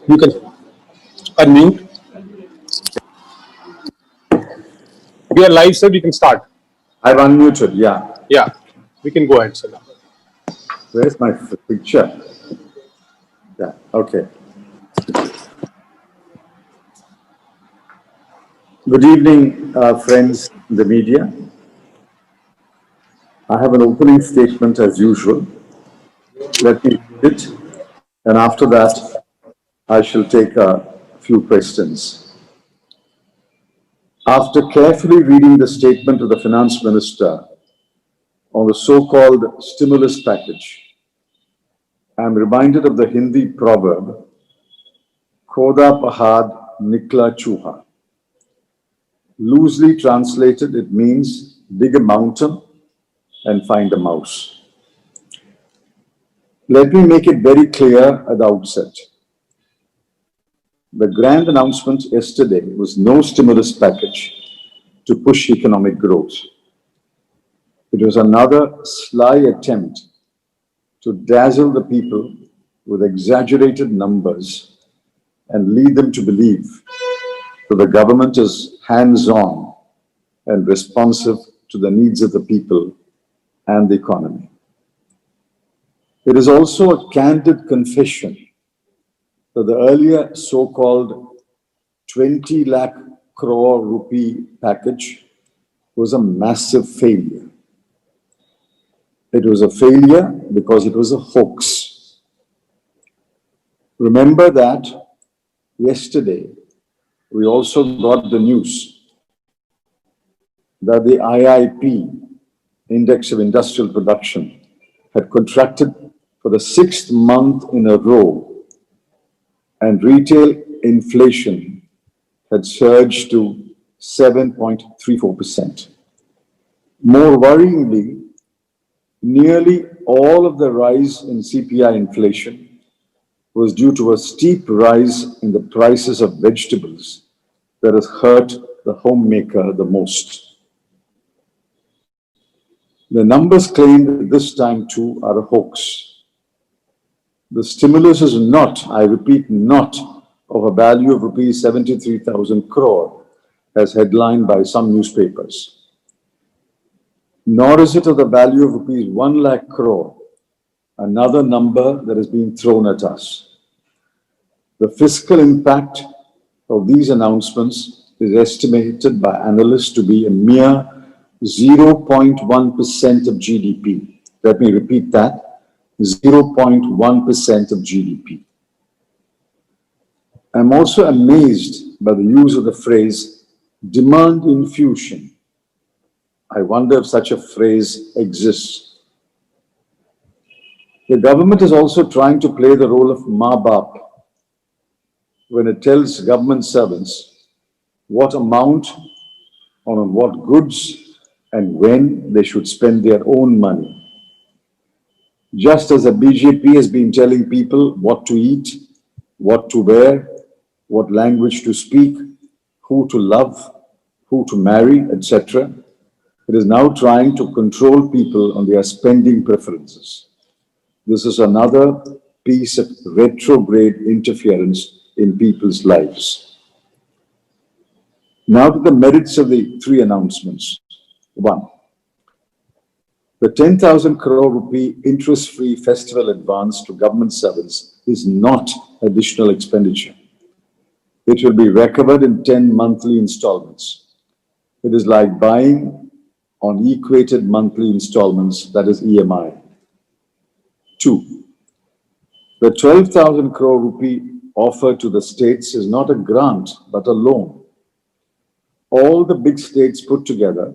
You can unmute. We are live, sir. We can start. I've unmuted, yeah. Yeah, we can go ahead, sir. Where's my picture? Yeah, okay. Good evening, friends in the media. I have an opening statement as usual. Let me read it, and after that, I shall take a few questions. After carefully reading the statement of the Finance Minister on the so-called stimulus package, I am reminded of the Hindi proverb, Khoda Pahad Nikla Chuha. Loosely translated, it means dig a mountain and find a mouse. Let me make it very clear at the outset. The grand announcement yesterday was no stimulus package to push economic growth. It was another sly attempt to dazzle the people with exaggerated numbers and lead them to believe that the government is hands-on and responsive to the needs of the people and the economy. It is also a candid confession that the earlier so-called 20 lakh crore rupee package was a massive failure. It was a failure because it was a hoax. Remember that yesterday we also got the news that the IIP, Index of Industrial Production, had contracted for the 6th month in a row, and retail inflation had surged to 7.34%. More worryingly, nearly all of the rise in CPI inflation was due to a steep rise in the prices of vegetables that has hurt the homemaker the most. The numbers claimed this time too are a hoax. The stimulus is not, I repeat, not of a value of rupees 73,000 crore as headlined by some newspapers. Nor is it of the value of rupees 1 lakh crore, another number that is being thrown at us. The fiscal impact of these announcements is estimated by analysts to be a mere 0.1% of GDP. Let me repeat that, 0.1% of GDP. I'm also amazed by the use of the phrase demand infusion. I wonder if such a phrase exists. The government is also trying to play the role of Maa-Baap when it tells government servants what amount, on what goods, and when they should spend their own money. Just as the BJP has been telling people what to eat, what to wear, what language to speak, who to love, who to marry, etc., it is now trying to control people on their spending preferences. This is another piece of retrograde interference in people's lives. Now to the merits of the three announcements. 1. The 10,000 crore rupee interest-free festival advance to government servants is not additional expenditure. It will be recovered in 10 monthly installments. It is like buying on equated monthly installments, that is EMI. 2. The 12,000 crore rupee offer to the states is not a grant, but a loan. All the big states put together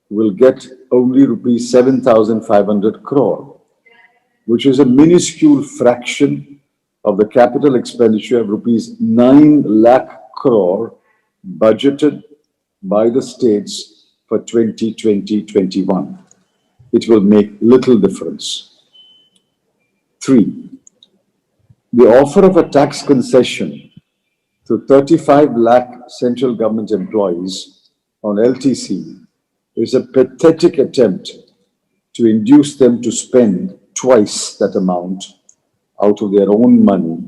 will get only rupees 7,500 crore, which is a minuscule fraction of the capital expenditure of rupees 9 lakh crore budgeted by the states for 2020-21. It will make little difference. 3. The offer of a tax concession to 35 lakh central government employees on LTC is a pathetic attempt to induce them to spend twice that amount out of their own money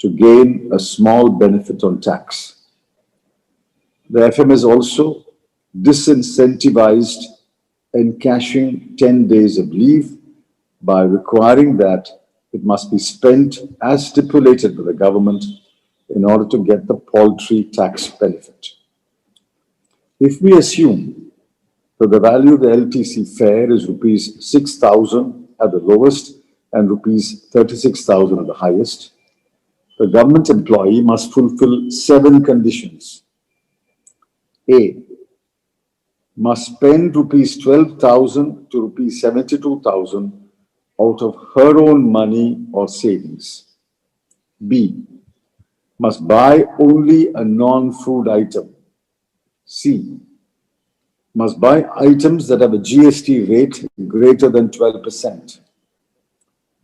to gain a small benefit on tax. The FM is also disincentivized encashing 10 days of leave by requiring that it must be spent as stipulated by the government in order to get the paltry tax benefit. If we assume that the value of the LTC fare is rupees 6,000 at the lowest and rupees 36,000 at the highest, the government employee must fulfill 7 conditions. A, must spend rupees 12,000 to rupees 72,000 out of her own money or savings. B, must buy only a non-food item. C, must buy items that have a GST rate greater than 12%.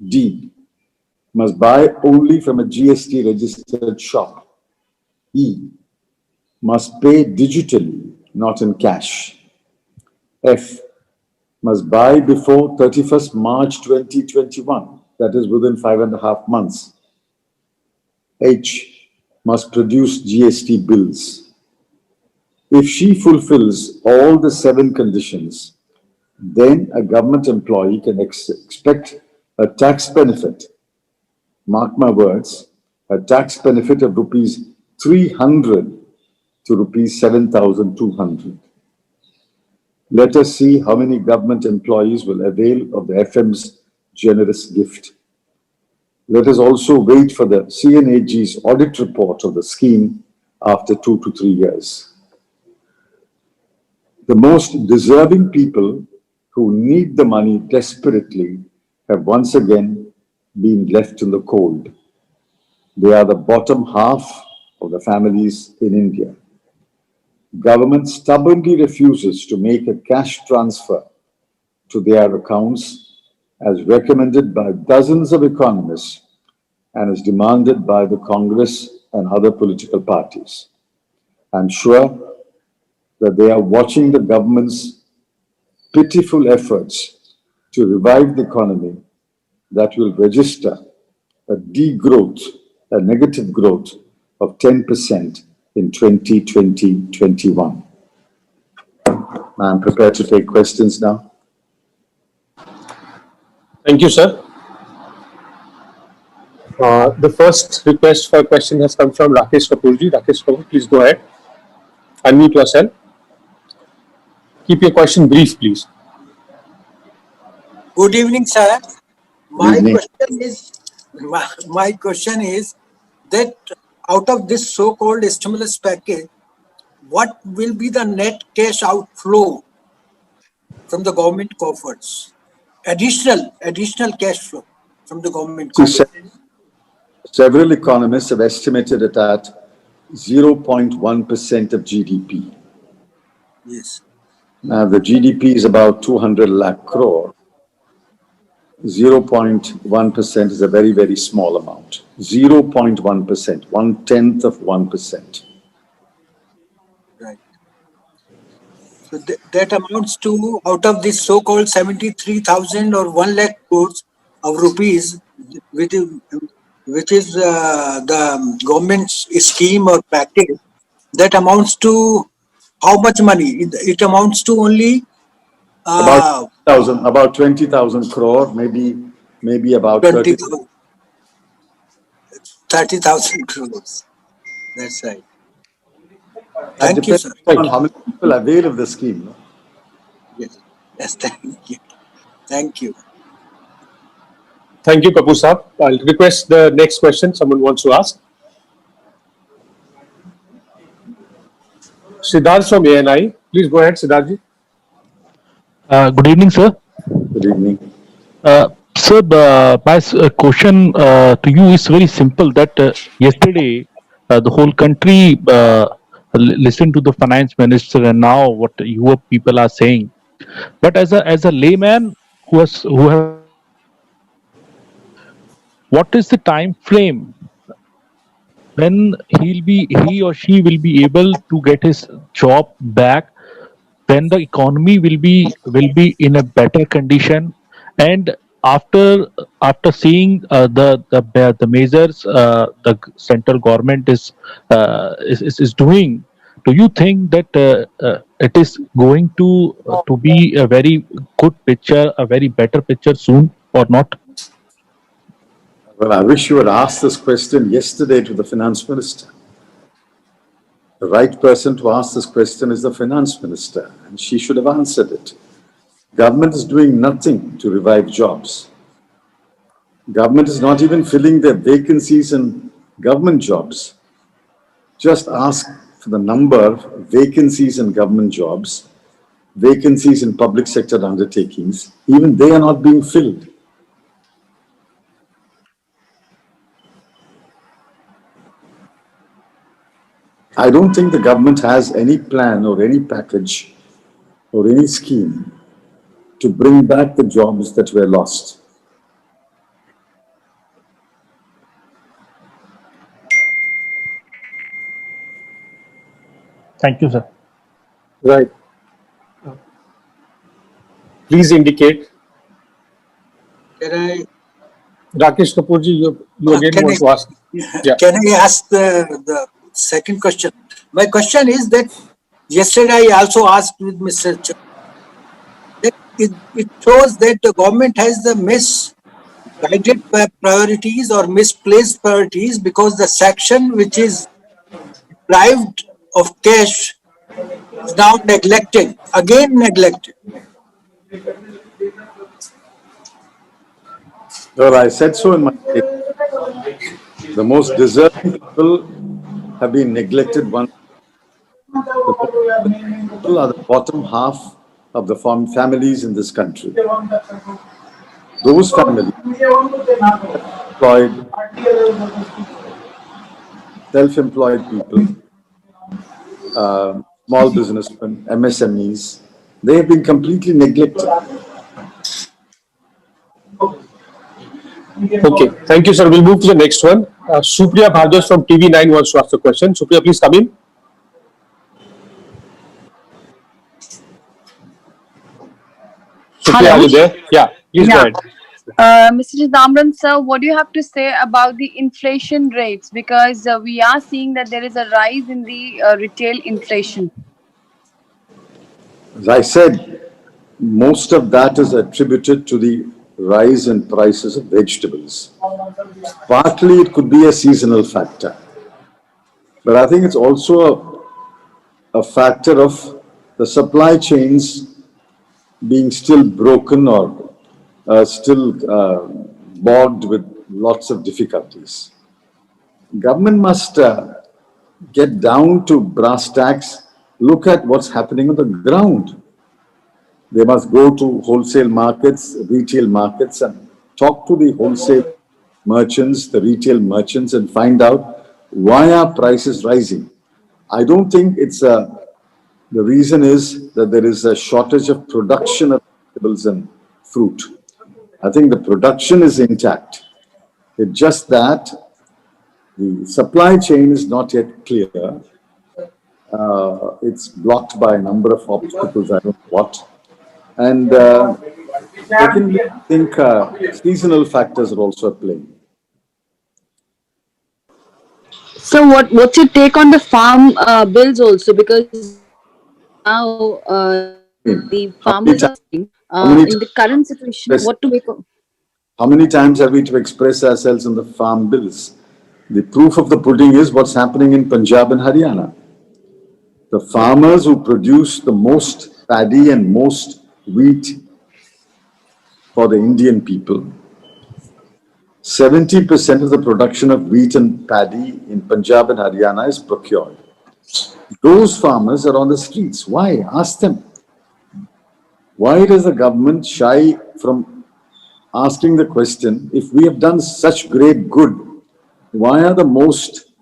D, must buy only from a GST registered shop. E, must pay digitally, not in cash. F, must buy before 31st March 2021, that is within 5.5 months. H, must produce GST bills. If she fulfills all the 7 conditions, then a government employee can expect a tax benefit, mark my words, a tax benefit of rupees 300 to rupees 7,200. Let us see how many government employees will avail of the FM's generous gift. Let us also wait for the CNAG's audit report of the scheme after 2 to 3 years. The most deserving people who need the money desperately have once again been left in the cold. They are the bottom half of the families in India. Government stubbornly refuses to make a cash transfer to their accounts as recommended by dozens of economists and as demanded by the Congress and other political parties. I'm sure that they are watching the government's pitiful efforts to revive the economy that will register a degrowth, a negative growth of 10% in 2020-21. I'm prepared to take questions now. Thank you, sir. The first request for a question has come from Rakesh Kapoorji. Rakesh Kapoor, please go ahead. Unmute yourself. Keep your question brief, please. Good evening, sir. My evening. question is that out of this so-called stimulus package, what will be the net cash outflow from the government coffers? Additional cash flow from the government coffers. Several economists have estimated it at 0.1% of GDP. Yes. Now, the GDP is about 200 lakh crore. 0.1% is a very, very small amount. 0.1%, 1/10 of 1%. Right. So that amounts to, out of this so-called 73,000 or 1 lakh crores of rupees, which is the government's scheme or package, that amounts to how much money? It amounts to only About 20,000 crore, maybe about 30,000 crores. That's right. Thank you, sir. On how many people avail of the scheme. No? Yes, thank you. Thank you. Thank you, Kapoor Saab. I'll request the next question someone wants to ask. Siddharth from ANI. Please go ahead, Siddharth. Good evening, sir. Good evening. Sir, my question to you is very simple. That yesterday the whole country listened to the finance minister, and now what your people are saying. But as a layman who have, what is the time frame when he or she will be able to get his job back, when the economy will be in a better condition, and after seeing the measures the central government is doing, do you think that it is going to be a very good picture, a very better picture soon or not? Well, I wish you had asked this question yesterday to the finance minister. The right person to ask this question is the finance minister, and she should have answered it. Government is doing nothing to revive jobs. Government is not even filling their vacancies in government jobs. Just ask for the number of vacancies in government jobs, vacancies in public sector undertakings. Even they are not being filled. I don't think the government has any plan or any package or any scheme to bring back the jobs that were lost. Thank you, sir. Right. Please indicate. Can I, Rakesh Kapoor ji, you again Can want I- to ask? Yeah. can I ask the second question? My question is that yesterday I also asked with Mr. That it shows that the government has the misguided priorities or misplaced priorities, because the section which is deprived of cash is now neglected, again neglected. Well, I said so in my statement. The most deserving people have been neglected. The people are the bottom half of the families in this country. Those families, employed, self-employed people, small businessmen, MSMEs, they have been completely neglected. Okay. Thank you, sir. We'll move to the next one. Supriya Bhargava from TV9 wants to ask the question. Supriya, please come in. Supriya, Hello. are you there? Yeah. Please go Yeah. ahead. Mr. Chidambaram, sir, what do you have to say about the inflation rates? Because we are seeing that there is a rise in the retail inflation. As I said, most of that is attributed to the rise in prices of vegetables. Partly it could be a seasonal factor, but I think it's also a factor of the supply chains being still broken or still bogged with lots of difficulties. Government must get down to brass tacks, look at what's happening on the ground. They must go to wholesale markets, retail markets, and talk to the wholesale merchants, the retail merchants, and find out why are prices rising. I don't think it's the reason is that there is a shortage of production of vegetables and fruit. I think the production is intact. It's just that the supply chain is not yet clear. It's blocked by a number of obstacles, I don't know what. And secondly, I think seasonal factors are also playing. So, what's your take on the farm bills also? Because now the How many farmers times, are in the current situation. What to make of? how many times are we to express ourselves in the farm bills? The proof of the pudding is what's happening in Punjab and Haryana. The farmers who produce the most paddy and most wheat for the Indian people, 70% of the production of wheat and paddy in Punjab and Haryana is procured. Those farmers are on the streets. Why? Ask them. Why does the government shy from asking the question, if we have done such great good, why are the most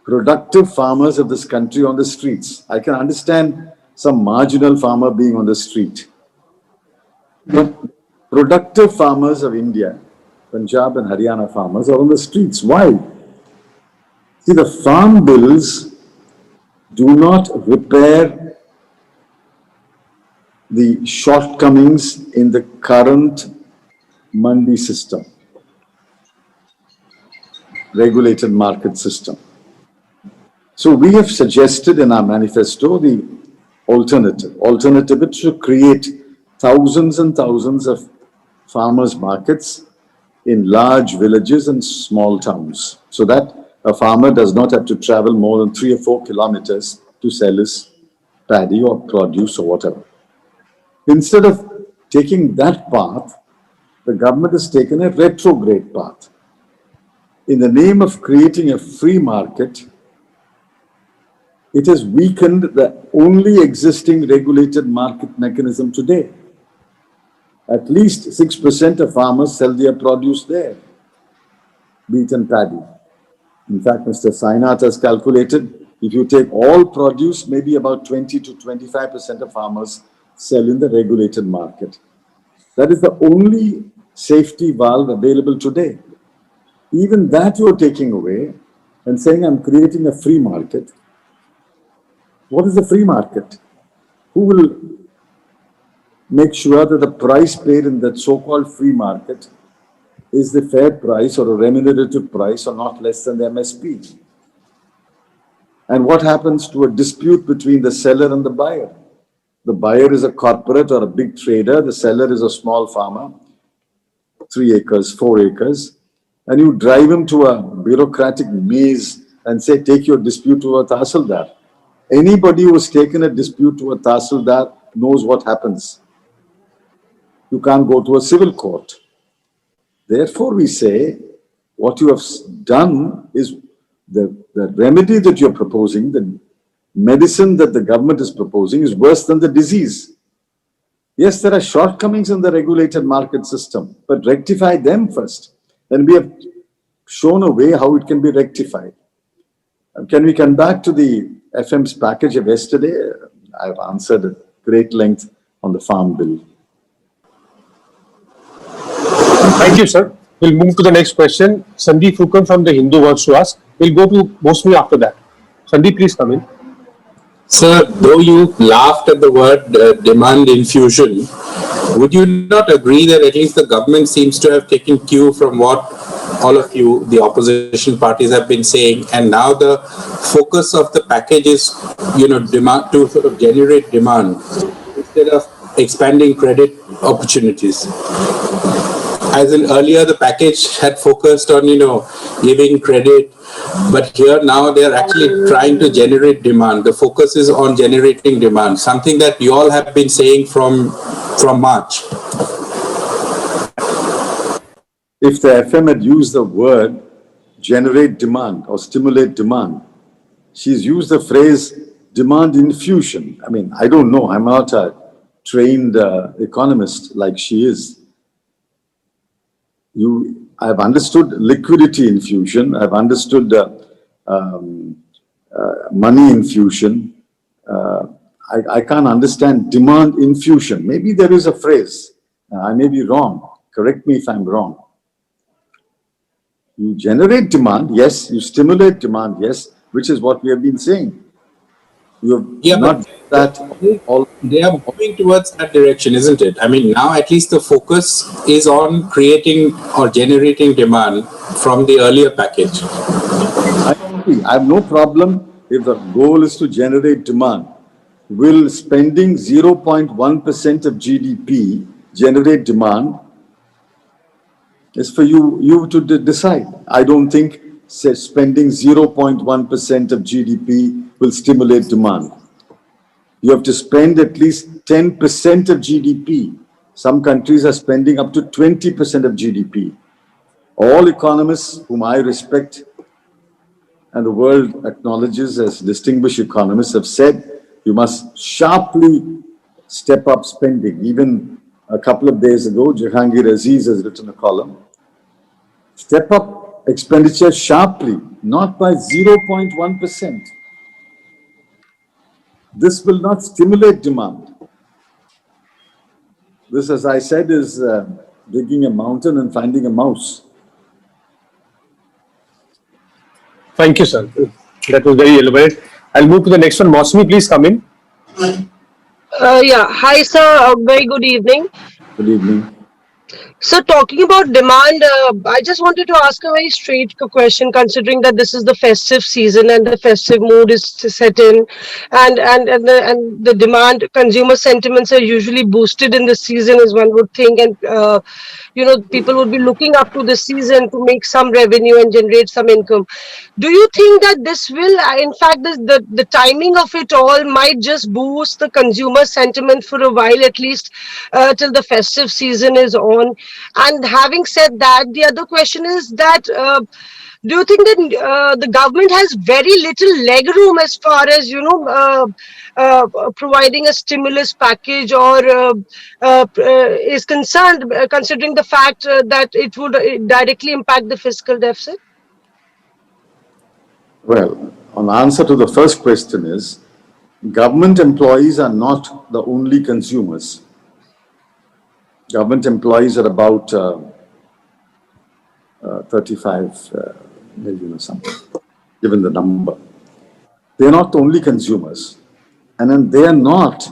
productive farmers of this country on the streets? I can understand some marginal farmer being on the street. But productive farmers of India, Punjab and Haryana farmers, are on the streets. Why? See, the farm bills do not repair the shortcomings in the current mandi system, regulated market system. So we have suggested in our manifesto the alternative. Alternative is to create thousands and thousands of farmers' markets in large villages and small towns, so that a farmer does not have to travel more than 3 or 4 kilometers to sell his paddy or produce or whatever. Instead of taking that path, the government has taken a retrograde path. In the name of creating a free market, it has weakened the only existing regulated market mechanism today. At least 6% of farmers sell their produce there, wheat and paddy. In fact, Mr. Sainath has calculated, if you take all produce, maybe about 20 to 25% of farmers sell in the regulated market. That is the only safety valve available today. Even that you are taking away and saying, I'm creating a free market. What is the free market? Who will make sure that the price paid in that so-called free market is the fair price or a remunerative price or not less than the MSP? And what happens to a dispute between the seller and the buyer? The buyer is a corporate or a big trader. The seller is a small farmer, 3 acres, 4 acres. And you drive him to a bureaucratic maze and say, take your dispute to a Tahsildar. Anybody who has taken a dispute to a Tahsildar knows what happens. You can't go to a civil court. Therefore, we say, what you have done is the remedy that you're proposing, the medicine that the government is proposing is worse than the disease. Yes, there are shortcomings in the regulated market system, but rectify them first. And we have shown a way how it can be rectified. Can we come back to the FM's package of yesterday? I've answered at great length on the farm bill. Thank you, sir. We'll move to the next question. Sandeep Fukam from the Hindu wants to ask. We'll go to Mosmi after that. Sandeep, please come in. Sir, though you laughed at the word demand infusion, would you not agree that at least the government seems to have taken cue from what all of you, the opposition parties, have been saying, and now the focus of the package is, demand to sort of generate demand instead of expanding credit opportunities? As in earlier, the package had focused on, giving credit, but here now they're actually trying to generate demand. The focus is on generating demand, something that you all have been saying from March. If the FM had used the word generate demand or stimulate demand, she's used the phrase demand infusion. I mean, I don't know. I'm not a trained economist like she is. I've understood liquidity infusion. I've understood money infusion. I can't understand demand infusion. Maybe there is a phrase. I may be wrong. Correct me if I'm wrong. You generate demand, yes. You stimulate demand, yes, which is what we have been saying. You have not that all. They are moving towards that direction, isn't it? I mean, now at least the focus is on creating or generating demand from the earlier package. I have no problem if the goal is to generate demand. Will spending 0.1% of GDP generate demand? It's for you to decide. I don't think spending 0.1% of GDP will stimulate demand. You have to spend at least 10% of GDP. Some countries are spending up to 20% of GDP. All economists whom I respect and the world acknowledges as distinguished economists have said you must sharply step up spending. Even a couple of days ago, Jahangir Aziz has written a column. Step up expenditure sharply, not by 0.1%. This will not stimulate demand. This, as I said, is digging a mountain and finding a mouse. Thank you, sir. That was very elaborate. I'll move to the next one. Mosmi, please come in. Yeah. Hi, sir. Very good evening. Good evening. So talking about demand, I just wanted to ask a very straight question, considering that this is the festive season and the festive mood is to set in, and the demand, consumer sentiments are usually boosted in the season, as one would think, and people would be looking up to the season to make some revenue and generate some income. Do you think that this will, in fact, the timing of it all might just boost the consumer sentiment for a while, at least till the festive season is on? And having said that, the other question is that do you think that the government has very little leg room as far as providing a stimulus package or is concerned, considering the fact that it would directly impact the fiscal deficit? Well, on answer to the first question is, government employees are not the only consumers. Government employees are about 35 million or something, given the number. They are not the only consumers, and then they are not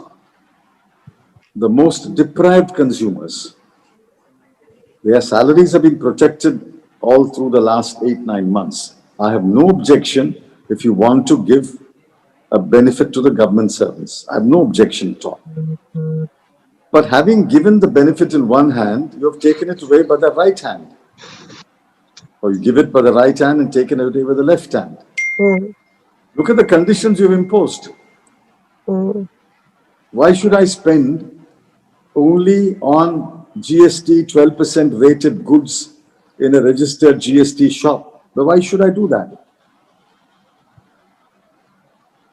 the most deprived consumers. Their salaries have been protected all through the last 8-9 months. I have no objection if you want to give a benefit to the government servants. I have no objection at all. But having given the benefit in one hand, you have taken it away by the right hand. Or you give it by the right hand and taken it away by the left hand. Look at the conditions you've imposed. Why should I spend only on GST 12% rated goods in a registered GST shop? But why should I do that?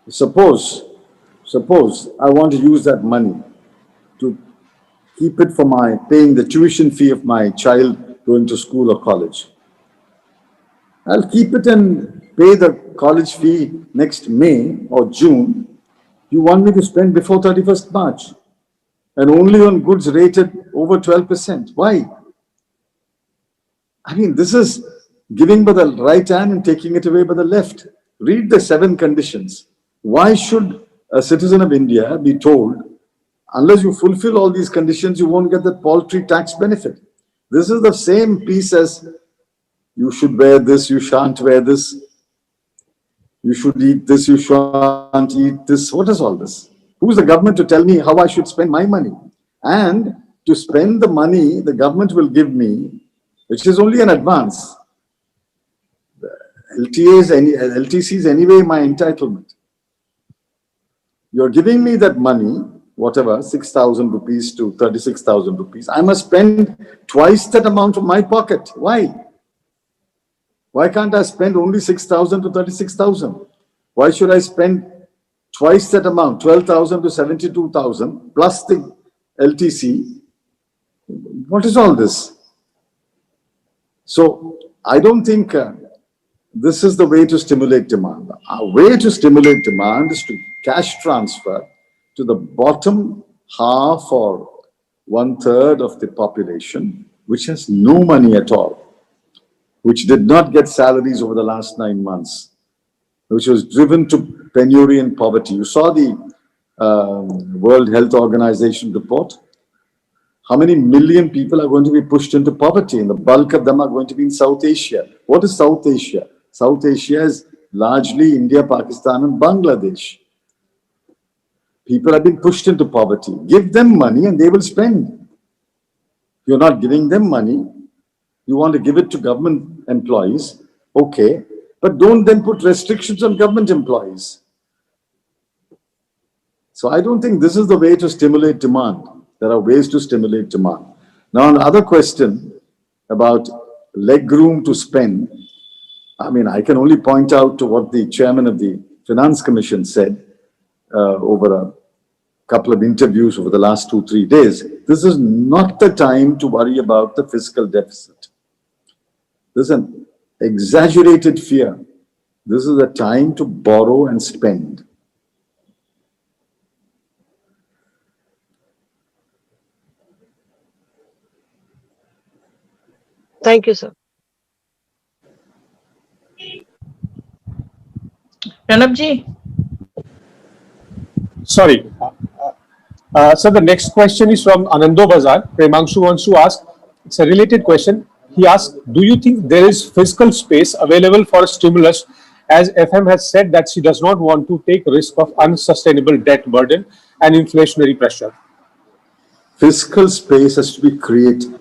Suppose I want to use that money to keep it for my paying the tuition fee of my child going to school or college. I'll keep it and pay the college fee next May or June. You want me to spend before 31st March and only on goods rated over 12%. Why? I mean, this is giving by the right hand and taking it away by the left. Read the 7 conditions. Why should a citizen of India be told, unless you fulfill all these conditions, you won't get the paltry tax benefit? This is the same piece as you should wear this, you shan't wear this. You should eat this, you shan't eat this. What is all this? Who's the government to tell me how I should spend my money? And to spend the money the government will give me, which is only an advance. LTC is anyway my entitlement. You're giving me that money, whatever, 6,000 rupees to 36,000 rupees. I must spend twice that amount from my pocket. Why? Why can't I spend only 6,000 to 36,000? Why should I spend twice that amount, 12,000 to 72,000 plus the LTC? What is all this? So I don't think this is the way to stimulate demand. Our way to stimulate demand is to cash transfer to the bottom half or 1/3 of the population, which has no money at all, which did not get salaries over the last 9 months, which was driven to penury and poverty. You saw the World Health Organization report. How many million people are going to be pushed into poverty? And the bulk of them are going to be in South Asia. What is South Asia? South Asia is largely India, Pakistan, and Bangladesh. People have been pushed into poverty. Give them money and they will spend. You're not giving them money. You want to give it to government employees, okay, but don't then put restrictions on government employees. So I don't think this is the way to stimulate demand. There are ways to stimulate demand. Now, another question about leg room to spend. I mean, I can only point out to what the chairman of the Finance Commission said over a couple of interviews over the last 2-3 days. This is not the time to worry about the fiscal deficit. This is an exaggerated fear. This is a time to borrow and spend. Thank you, sir. Pranabji, Sorry. So the next question is from Anando Bazar. Premanshu wants to ask, It's a related question. He asked, do you think there is fiscal space available for stimulus, as FM has said that she does not want to take risk of unsustainable debt burden and inflationary pressure? Fiscal space has to be created.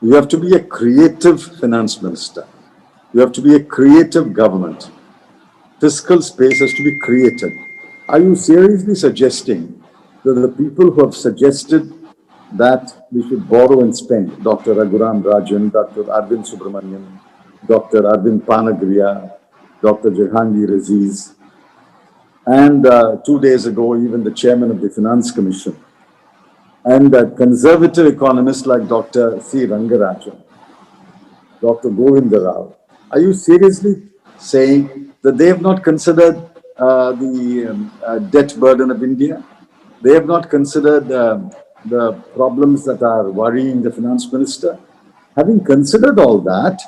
You have to be a creative finance minister. You have to be a creative government. Fiscal space has to be created. Are you seriously suggesting that the people who have suggested that we should borrow and spend, Dr. Raghuram Rajan, Dr. Arvind Subramanian, Dr. Arvind Panagriya, Dr. Jehangir Aziz, and 2 days ago, even the chairman of the Finance Commission, and conservative economists like Dr. C. Rangarajan, Dr. Govinda Rao, are you seriously saying that they have not considered the debt burden of India? They have not considered the problems that are worrying the finance minister? Having considered all that,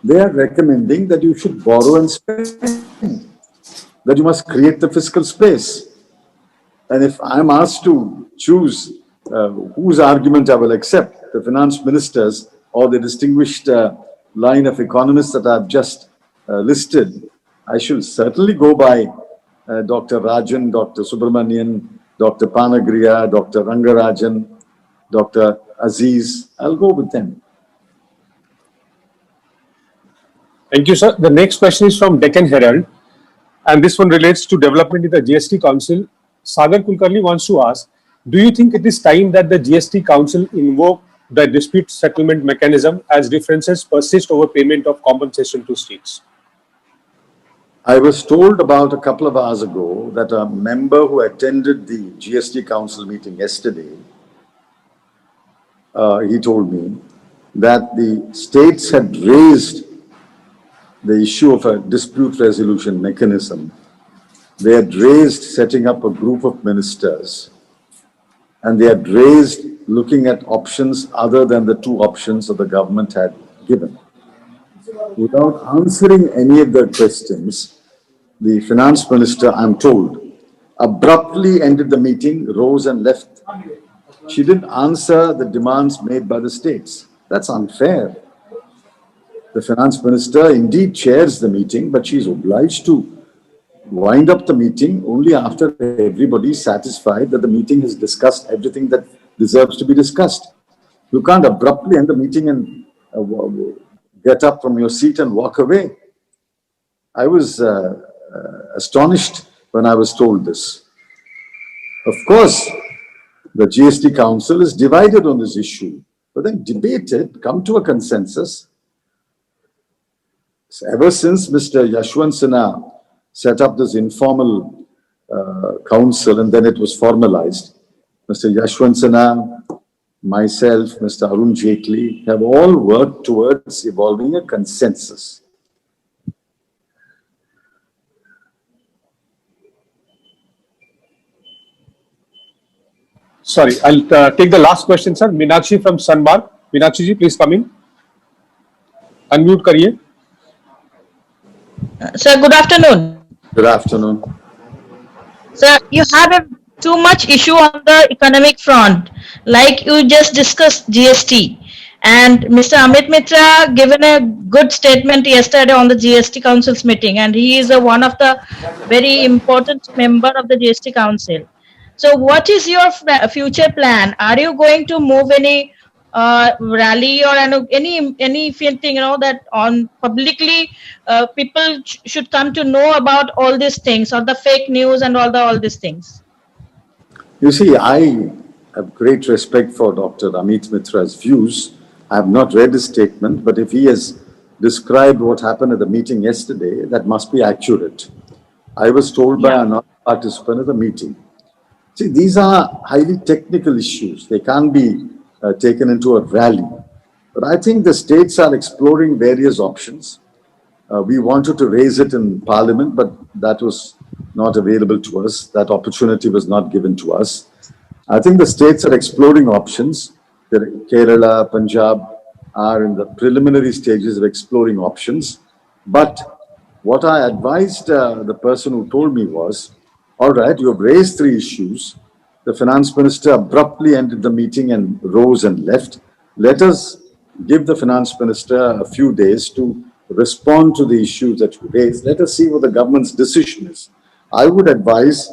they are recommending that you should borrow and spend, that you must create the fiscal space. And if I'm asked to choose whose argument I will accept, the finance ministers or the distinguished line of economists that I've just listed, I should certainly go by Dr. Rajan, Dr. Subramanian, Dr. Panagriya, Dr. Rangarajan, Dr. Aziz. I'll go with them. Thank you, sir. The next question is from Deccan Herald, and this one relates to development in the GST Council. Sagar Kulkarni wants to ask, do you think it is time that the GST Council invoke the dispute settlement mechanism as differences persist over payment of compensation to states? I was told about a couple of hours ago that a member who attended the GST Council meeting yesterday, he told me that the states had raised the issue of a dispute resolution mechanism. They had raised setting up a group of ministers, and they had raised looking at options other than the two options that the government had given. Without answering any of the questions, the finance minister, I'm told, abruptly ended the meeting, rose and left. She didn't answer the demands made by the states. That's unfair. The finance minister indeed chairs the meeting, but she's obliged to wind up the meeting only after everybody is satisfied that the meeting has discussed everything that deserves to be discussed. You can't abruptly end the meeting and get up from your seat and walk away. I was astonished when I was told this. Of course, the GST Council is divided on this issue, but then debate it, come to a consensus. Ever since Mr. Yashwant Sinha set up this informal council and then it was formalized, Mr. Yashwant Sinha, myself, Mr. Arun Jaitley have all worked towards evolving a consensus. Sorry, I'll take the last question, sir. Meenakshi from Sunmark. Meenakshi ji, please come in. Unmute kariye. Sir, good afternoon. Good afternoon. Sir, you have too much issue on the economic front, like you just discussed GST. And Mr. Amit Mitra given a good statement yesterday on the GST Council's meeting, and he is one of the very important member of the GST Council. So what is your future plan? Are you going to move any rally or anything, that on publicly people should come to know about all these things, or the fake news and all these things? You see, I have great respect for Dr. Amit Mitra's views. I have not read his statement, but if he has described what happened at the meeting yesterday, that must be accurate. I was told by another participant at the meeting. See, these are highly technical issues. They can't be taken into a rally. But I think the states are exploring various options. We wanted to raise it in Parliament, but that was not available to us. That opportunity was not given to us. I think the states are exploring options. Kerala, Punjab are in the preliminary stages of exploring options. But what I advised the person who told me was, all right, you have raised 3 issues. The finance minister abruptly ended the meeting and rose and left. let us give the finance minister a few days to respond to the issues that you raised. Let us see what the government's decision is. I would advise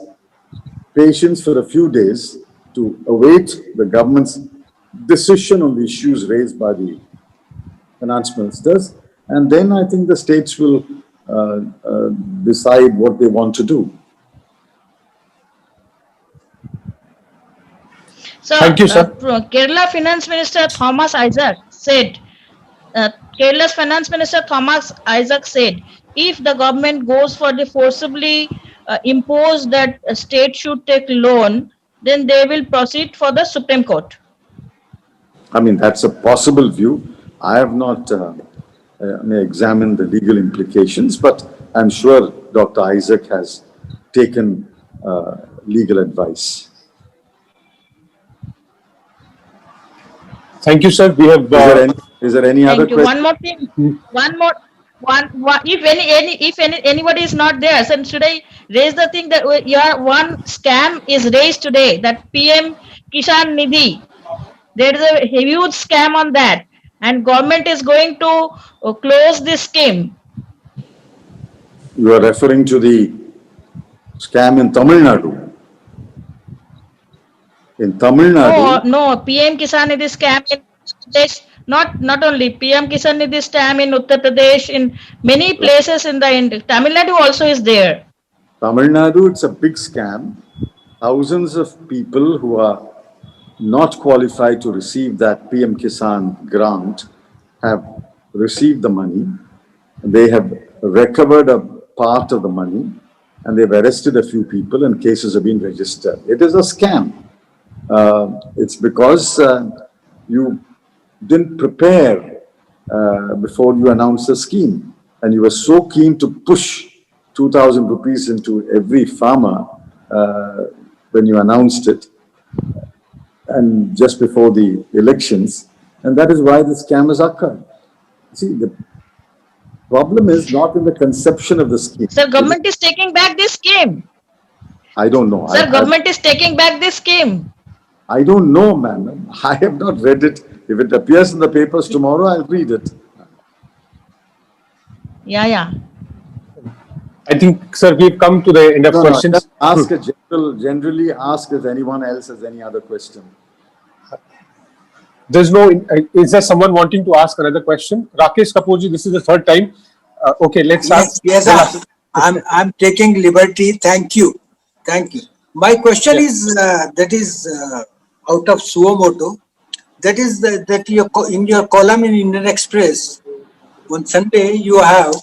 patience for a few days to await the government's decision on the issues raised by the finance ministers, and then I think the states will decide what they want to do. So, Thank you, sir. Kerala Finance Minister Thomas Isaac said, Kerala's Finance Minister Thomas Isaac said, if the government goes for the forcibly impose that a state should take loan, then they will proceed for the Supreme Court. I mean, that's a possible view. I have not examined the legal implications, but I'm sure Dr. Isaac has taken legal advice. Thank you, sir. We have. Is there any other Thank you. question? One more thing. If anybody is not there, then should I raise the thing that one scam is raised today, that PM Kisan Nidhi. There is a huge scam on that, and government is going to close this scheme. You are referring to the scam in Tamil Nadu. In Tamil Nadu. No, PM Kisan Nidhi scam in Pradesh, not only PM Kisan Nidhi scam in Uttar Pradesh, in many places in the Tamil Nadu also is there. Tamil Nadu, it's a big scam. Thousands of people who are not qualified to receive that PM Kisan grant have received the money. They have recovered a part of the money and they've arrested a few people and cases have been registered. It is a scam. It's because you didn't prepare before you announced the scheme, and you were so keen to push 2,000 rupees into every farmer when you announced it, and just before the elections, and that is why the scam has occurred. See, the problem is not in the conception of the scheme. Sir, government is taking back this scheme. I don't know. Sir, government is taking back this scheme. I don't know, ma'am. I have not read it. If it appears in the papers tomorrow, I'll read it. Yeah. I think, sir, we've come to the end of questions. Just ask generally ask if anyone else has any other question. There's no, is there someone wanting to ask another question? Rakesh Kapoorji, this is the third time. Okay, let's ask. Yes, I'm taking liberty. Thank you. My question is out of suo moto. That is that in your column in Indian Express on Sunday you have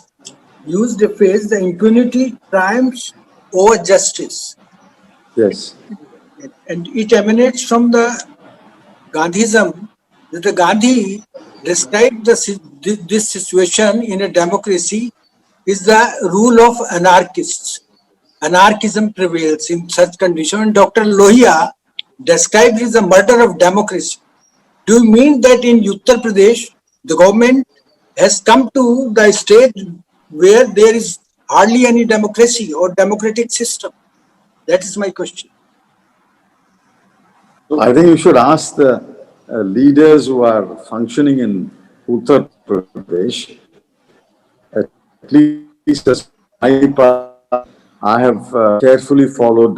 used the phrase "the impunity triumphs over justice." Yes. And it emanates from the Gandhism. That the Gandhi described this situation in a democracy is the rule of anarchists. Anarchism prevails in such condition. And Dr. Lohia described it as a murder of democracy. Do you mean that in Uttar Pradesh, the government has come to the stage where there is hardly any democracy or democratic system? That is my question. I think you should ask the leaders who are functioning in Uttar Pradesh. At least as my part, I have carefully followed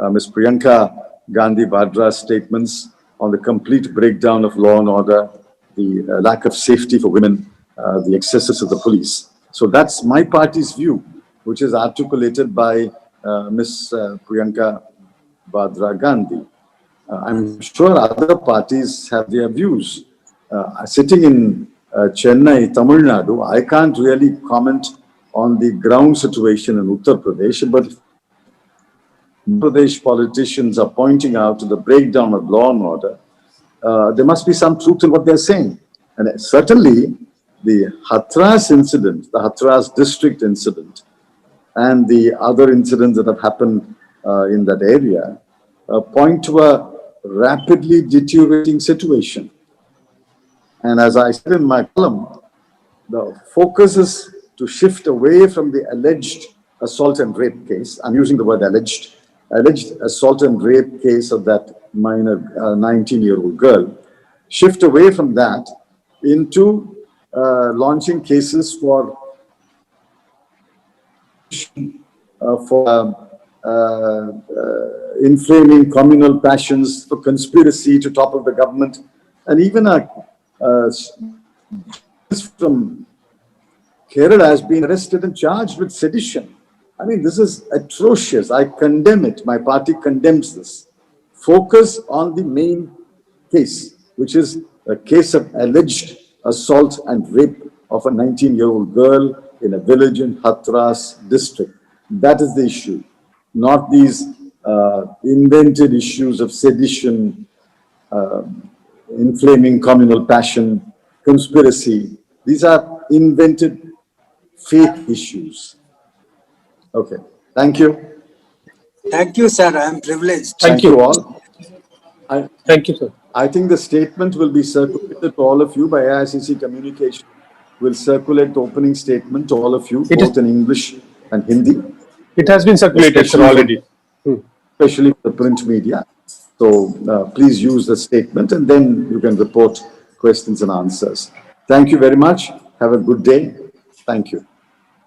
Ms. Priyanka Gandhi Vadra's statements on the complete breakdown of law and order, the lack of safety for women, the excesses of the police. So that's my party's view, which is articulated by Ms. Priyanka Vadra Gandhi. I'm sure other parties have their views. Sitting in Chennai, Tamil Nadu, I can't really comment on the ground situation in Uttar Pradesh, but Pradesh politicians are pointing out to the breakdown of law and order. There must be some truth in what they're saying. And certainly the Hathras incident, the Hathras district incident, and the other incidents that have happened in that area point to a rapidly deteriorating situation. And as I said in my column, the focus is to shift away from the alleged assault and rape case. I'm using the word alleged assault and rape case of that minor 19-year-old girl shift away from that into launching cases for inflaming communal passions, for conspiracy to topple the government, and even from Kerala has been arrested and charged with sedition. I mean, this is atrocious. I condemn it. My party condemns this. Focus on the main case, which is a case of alleged assault and rape of a 19-year-old girl in a village in Hathras district. That is the issue, not these invented issues of sedition, inflaming communal passion, conspiracy. These are invented fake issues. Okay, thank you. Thank you, sir. I am privileged. Thank you all. Thank you, sir. I think the statement will be circulated to all of you by AICC Communication. Will circulate the opening statement to all of you, It is- both in English and Hindi, It has been circulated, sir, already. especially the print media. So please use the statement and then you can report questions and answers. Thank you very much. Have a good day. Thank you.